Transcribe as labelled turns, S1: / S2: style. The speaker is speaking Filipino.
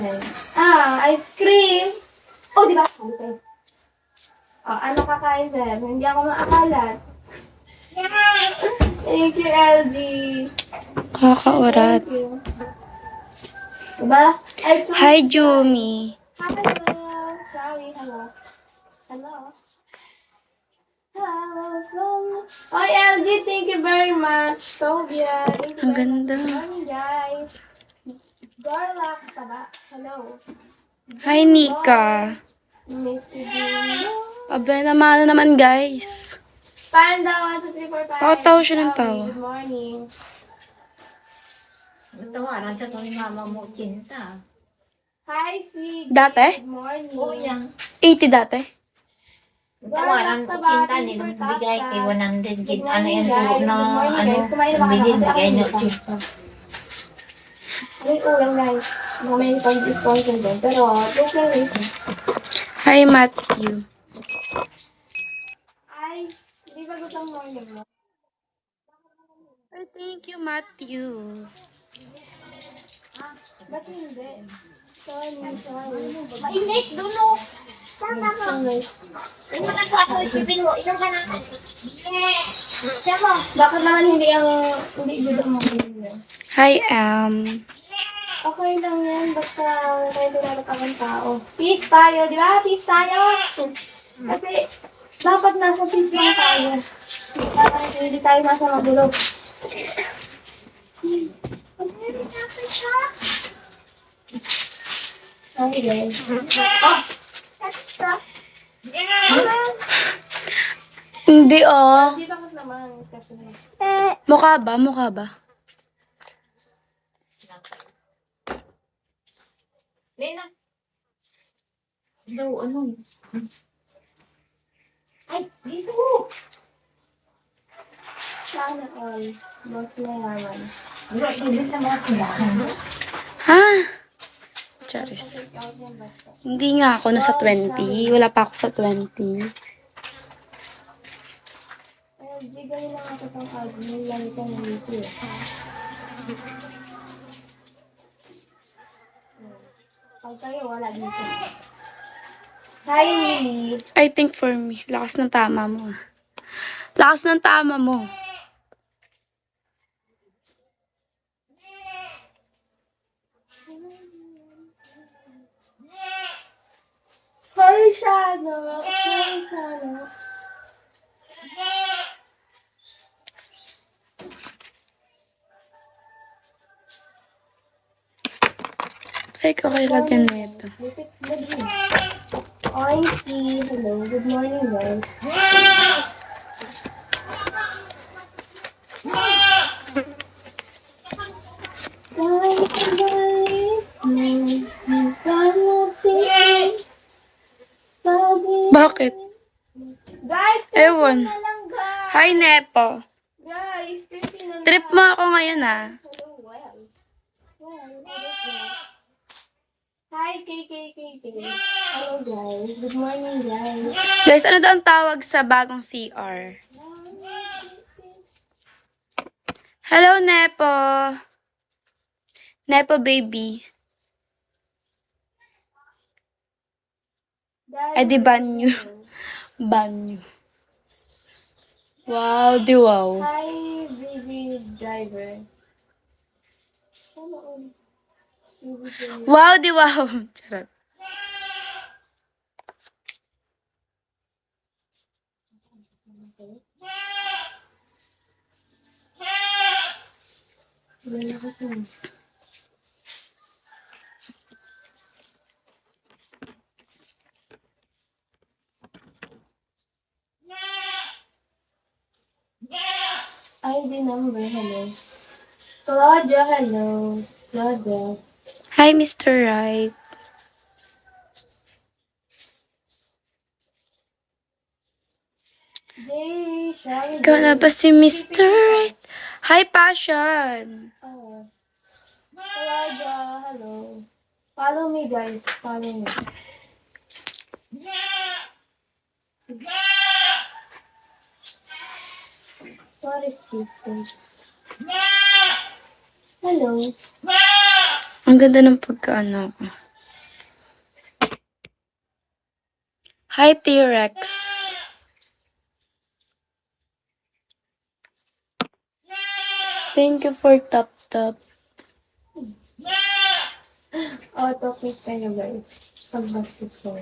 S1: Ice cream. Oh, di ba? Okay. Oh, ano kakain, sir? Hindi ako maakalat. Thank you, LG.
S2: Kakaurat.
S1: Thank you. Diba?
S2: Hi, Jumi.
S1: Hello. Sorry, hello. Hello. Hello. Oh, LG, thank you very much. Sylvia, thank you
S2: Ang
S1: very much.
S2: ganda.
S1: Good morning, guys. Garla, taba. Hello.
S2: Hi, Nika.
S1: Miss you, June.
S2: Abay, namano naman, guys.
S1: Panda, 1, 2, 3, 4, 5.
S2: Pakatawa siya ng tawa.
S1: Good morning.
S3: Tawaran sa kong mama mo, Cinta.
S1: Hi, Sig.
S2: Dati?
S1: Good morning.
S3: Oo yan.
S2: 80 dati.
S3: Tawaran ko, Cinta, nilang bigay kay 100 gin. Ano yan, turo na, ano, bilin, bigay na Cinta.
S1: May ulang, guys. May pag-sponsor din. Pero, don't lang reason.
S2: Hi, Matthew.
S1: Ay, hindi ba gutang morning mo?
S2: Ay, thank you, Matthew.
S1: Ba't hindi? Sorry.
S3: Mainit, dulo. Sama mo. Inom ka sa ako, isipin mo. Inom ka na. Sama.
S1: Bakit naman hindi gutang morning mo?
S2: Hi,
S1: Okay lang yan, basta kayo tinatapang tao. Peace tayo, di ba? Peace tayo! Kasi, dapat nasa peace lang tayo. Hindi tayo nasa magulo. Sorry, guys.
S2: Hindi, oh.
S1: Di bakit naman? Kasi,
S2: Mukha ba? Mukha ba?
S3: Lena. Daw, ano? Ay, dito.
S1: sana all. Boss na yaman.
S3: Wala, hindi sa mga tindahan.
S2: Ha? Charis. Hindi nga ako nasa 20. Wala pa ako sa 20.
S1: Bigay lang ako itong admin. Lalo ka na dito eh. Pag kayo, wala dito. Hi, Lily.
S2: I think for me. Lakas ng tama mo. Lakas ng tama mo.
S1: Hi, Shadow. Hi, Shadow.
S2: Try ko kayo lagyan na ito.
S1: Oinky. Hello. Good morning, guys.
S2: Bakit?
S1: Guys, 13
S2: Ewan.
S1: na lang, guys.
S2: Hi, Nepo.
S1: Guys, 13 na lang.
S2: Trip mo ako ngayon, ah.
S1: Hello, well. Hi, KKKK. Hello, guys. Good morning, guys.
S2: Guys, ano daw ang tawag sa bagong CR? Hello, Nepo. Nepo, baby. Ay, di banyo. Banyo. Wow, di wow.
S1: Hi, baby driver. Hello.
S2: Wow, di wow. Charot.
S1: ID number, hello. Claudia, hello. Claudia.
S2: Hi, Mr. Right.
S1: Jay, Shari.
S2: Ikaw na ba si Mr. Right? Hi, Passion.
S1: Oh. Claudia, hello. Follow me, guys. Follow me. What is this, guys? Hello.
S2: Ang ganda ng pagkaano ko. Hi, T-Rex. Thank you for tap-tap.
S1: Auto-click kayo guys. Pag-bastos ko.